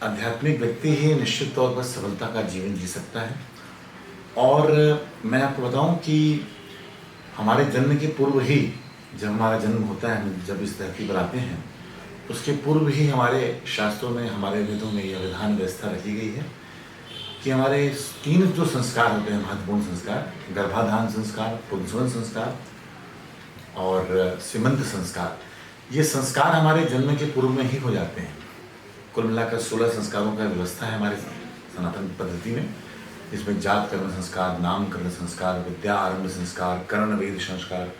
आध्यात्मिक व्यक्ति ही निश्चित तौर पर सफलता का जीवन जी सकता है। और मैं आपको बताऊं कि हमारे जन्म के पूर्व ही, जब हमारा जन्म होता है, हम जब इस धरती पर आते हैं, उसके पूर्व ही हमारे शास्त्रों में, हमारे वेदों में यह विधान व्यवस्था रखी गई है कि हमारे 3 जो संस्कार होते हैं, महत्वपूर्ण संस्कार, गर्भाधान संस्कार, पुंसवन संस्कार और सीमंत संस्कार, ये संस्कार हमारे जन्म के पूर्व में ही हो जाते हैं। कुल मिलाकर 16 संस्कारों का व्यवस्था है हमारे सनातन पद्धति में, इसमें जात कर्म संस्कार, नाम कर्म संस्कार, विद्या आरंभ संस्कार, कर्ण वेद संस्कार,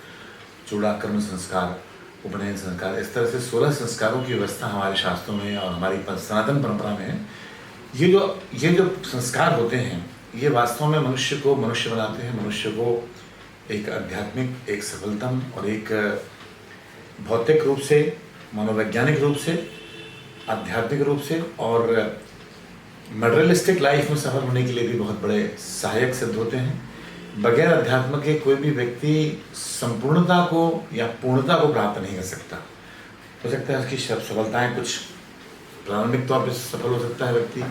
चूड़ाकर्म संस्कार, उपनयन संस्कार, इस तरह से 16 संस्कारों की व्यवस्था हमारे शास्त्रों में और हमारी सनातन परंपरा में है। ये जो संस्कार होते हैं, ये वास्तव में मनुष्य को मनुष्य बनाते हैं, मनुष्य को एक आध्यात्मिक, एक सफलतम और एक भौतिक रूप से, मनोवैज्ञानिक रूप से, आध्यात्मिक रूप से और मटेरियलिस्टिक लाइफ में सफल होने के लिए भी बहुत बड़े सहायक सिद्ध होते हैं। बगैर अध्यात्म के कोई भी व्यक्ति संपूर्णता को या पूर्णता को प्राप्त नहीं कर सकता। हो सकता है उसकी सफलताएं कुछ प्रारंभिक तौर पर सफल हो सकता है व्यक्ति,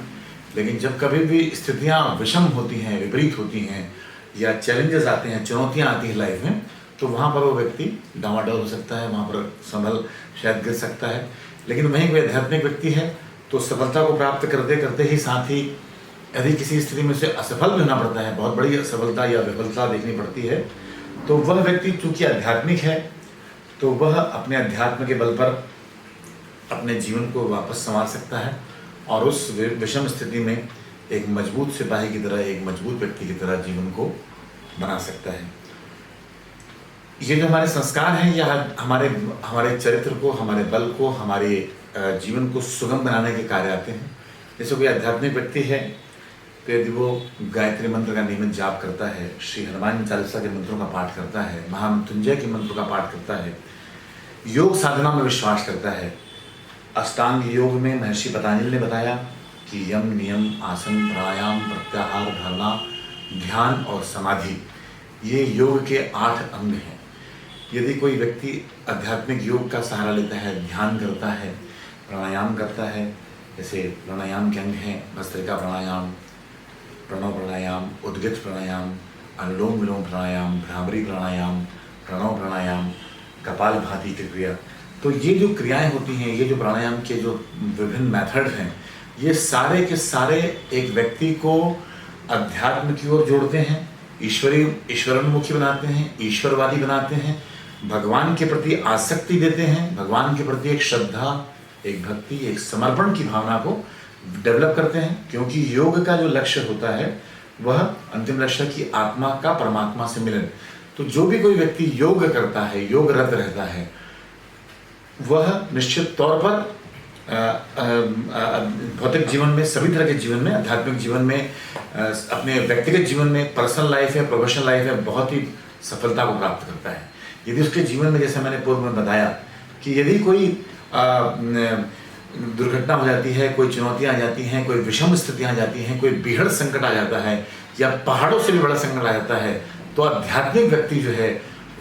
लेकिन जब कभी भी स्थितियां विषम होती हैं, विपरीत होती हैं या चैलेंजेस आते हैं, चुनौतियां आती हैं लाइफ में, तो वहाँ पर वो व्यक्ति डामाडोल हो सकता है, वहाँ पर संभल शायद गिर सकता है। लेकिन वहीं कोई आध्यात्मिक व्यक्ति है तो सफलता को प्राप्त करते करते ही साथ ही यदि किसी स्थिति में से असफल भी होना पड़ता है, बहुत बड़ी असफलता या विफलता देखनी पड़ती है, तो वह व्यक्ति चूंकि आध्यात्मिक है तो वह अपने अध्यात्म के बल पर अपने जीवन को वापस संवार सकता है और उस विषम स्थिति में एक मजबूत सिपाही की तरह, एक मजबूत व्यक्ति की तरह जीवन को बना सकता है। ये जो हमारे संस्कार हैं, यह हमारे चरित्र को, हमारे बल को, हमारे जीवन को सुगम बनाने के कार्य आते हैं। जैसे कोई आध्यात्मिक व्यक्ति है तो यदि वो गायत्री मंत्र का नियमित जाप करता है, श्री हनुमान चालीसा के मंत्रों का पाठ करता है, महामृत्युंजय के मंत्रों का पाठ करता है, योग साधना में विश्वास करता है। अष्टांग योग में महर्षि पतंजलि ने बताया कि यम, नियम, आसन, प्राणायाम, प्रत्याहार, धारणा, ध्यान और समाधि, ये योग के 8 अंग हैं। यदि कोई व्यक्ति आध्यात्मिक योग का सहारा लेता है, ध्यान करता है, प्राणायाम करता है, जैसे प्राणायाम के अंग हैं भस्त्रिका प्राणायाम, प्रणव प्राणायाम, उद्गित प्राणायाम, अनुलोम विलोम प्राणायाम, भ्रामरी प्राणायाम, प्रणव प्राणायाम, कपालभाति की क्रिया, तो ये जो क्रियाएं होती हैं, ये जो प्राणायाम के जो विभिन्न मेथड हैं, ये सारे के सारे एक व्यक्ति को अध्यात्म की ओर जोड़ते हैं, ईश्वरोन्मुखी बनाते हैं, ईश्वरवादी बनाते हैं, भगवान के प्रति आसक्ति देते हैं, भगवान के प्रति एक श्रद्धा, एक भक्ति, एक समर्पण की भावना को डेवलप करते हैं। क्योंकि योग का जो लक्ष्य होता है वह अंतिम लक्ष्य की आत्मा का परमात्मा से मिलन। तो जो भी कोई व्यक्ति योग करता है, योगरत रहता है, वह निश्चित तौर पर भौतिक जीवन में, सभी तरह के जीवन में, आध्यात्मिक जीवन में, अपने व्यक्तिगत जीवन में, पर्सनल लाइफ है, प्रोफेशनल लाइफ है, बहुत ही सफलता को प्राप्त करता है। यदि उसके जीवन में, जैसे मैंने पूर्व में बताया कि यदि कोई दुर्घटना हो जाती है, कोई चुनौतियां आ जाती हैं, कोई विषम स्थितियां आ जाती हैं, कोई बीहड़ संकट आ जाता है या पहाड़ों से भी बड़ा संकट आ जाता है, तो आध्यात्मिक व्यक्ति जो है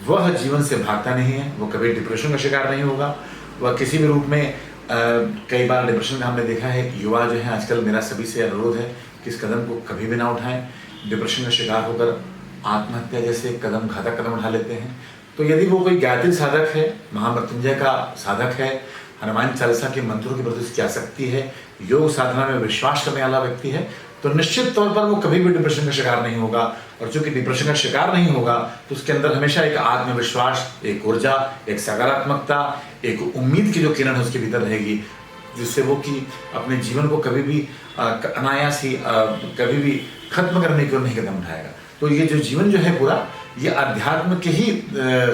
वह जीवन से भागता नहीं है, वो कभी डिप्रेशन का शिकार नहीं होगा। वह किसी भी रूप में कई बार डिप्रेशन का हमने देखा है, युवा जो है आजकल, मेरा सभी से अनुरोध है कि इस कदम को कभी भी ना उठाएं। डिप्रेशन का शिकार होकर आत्महत्या जैसे कदम, घातक कदम उठा लेते हैं। तो यदि वो कोई गायत्री साधक है, महामृत्युंजय का साधक है, हनुमान चालीसा के मंत्रों के प्रति उसकी आसक्ति है, योग साधना में विश्वास करने वाला व्यक्ति है, तो निश्चित तौर पर वो कभी भी डिप्रेशन का शिकार नहीं होगा। और चूंकि डिप्रेशन का शिकार नहीं होगा तो उसके अंदर हमेशा एक आत्मविश्वास, एक ऊर्जा, एक सकारात्मकता, एक उम्मीद की जो किरण है उसके भीतर रहेगी, जिससे वो कि अपने जीवन को कभी भी अनायास ही कभी भी खत्म करने की ओर नहीं कदम उठाएगा। तो ये जो जीवन जो है पूरा, ये अध्यात्म के ही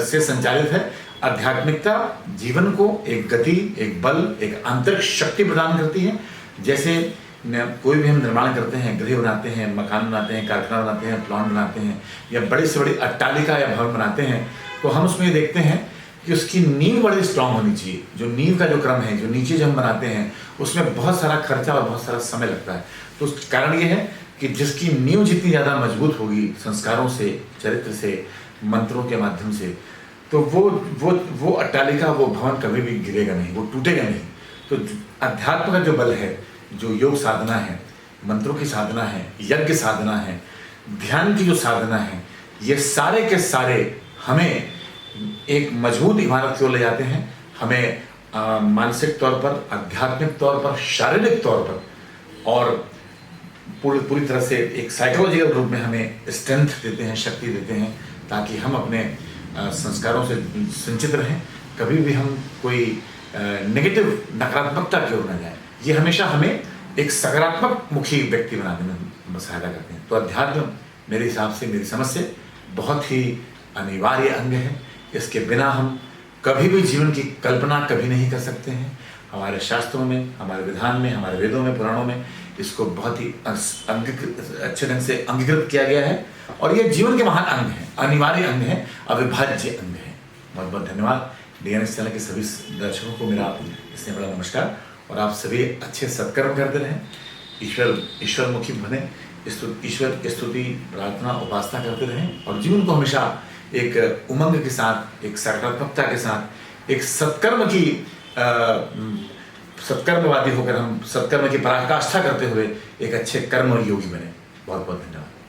से संचालित है। आध्यात्मिकता जीवन को एक गति, एक बल, एक आंतरिक शक्ति प्रदान करती है। जैसे कोई भी हम निर्माण करते हैं, गृह बनाते हैं, मकान बनाते हैं, कारखाना बनाते हैं, प्लांट बनाते हैं या बड़ी से बड़ी अट्टालिका या भवन बनाते हैं, तो हम उसमें ये देखते हैं कि उसकी नींव बड़ी स्ट्रांग होनी चाहिए। जो नींव का जो क्रम है, जो नीचे जो हम बनाते हैं, उसमें बहुत सारा खर्चा और बहुत सारा समय लगता है। तो उसका कारण ये है कि जिसकी नींव जितनी ज़्यादा मजबूत होगी संस्कारों से, चरित्र से, मंत्रों के माध्यम से, तो वो अट्टालिका, वो भवन कभी भी गिरेगा नहीं, वो टूटेगा नहीं। तो अध्यात्म का जो बल है जो योग साधना है, मंत्रों की साधना है, यज्ञ साधना है, ध्यान की जो साधना है, ये सारे के सारे हमें एक मजबूत इमारत की ओर ले जाते हैं। हमें मानसिक तौर पर, आध्यात्मिक तौर पर, शारीरिक तौर पर और पूरी तरह से एक साइकोलॉजिकल रूप में हमें स्ट्रेंथ देते हैं, शक्ति देते हैं, ताकि हम अपने संस्कारों से संचित रहें। कभी भी हम कोई नेगेटिव, नकारात्मकता की ओर न जाए। ये हमेशा हमें एक सकारात्मक मुखी व्यक्ति बनाने में सहायता करते हैं। तो अध्यात्म मेरे हिसाब से, मेरी समझ से बहुत ही अनिवार्य अंग है। इसके बिना हम कभी भी जीवन की कल्पना कभी नहीं कर सकते हैं। हमारे शास्त्रों में, हमारे विधान में, हमारे वेदों में, पुराणों में इसको बहुत ही अच्छे ढंग से अंगीकृत किया गया है और ये जीवन के महान अंग है, अनिवार्य अंग है, अविभाज्य अंग है। बहुत बहुत धन्यवाद। DNS चैनल के सभी दर्शकों को मेरा इसने बड़ा नमस्कार। और आप सभी अच्छे सत्कर्म करते रहें, ईश्वरमुखी बने, ईश्वर की स्तुति, प्रार्थना, उपासना करते रहें और जीवन को हमेशा एक उमंग के साथ, एक सकारात्मकता के साथ, एक सत्कर्मवादी होकर हम सत्कर्म की पराकाष्ठा करते हुए एक अच्छे कर्म योगी बने। बहुत बहुत धन्यवाद।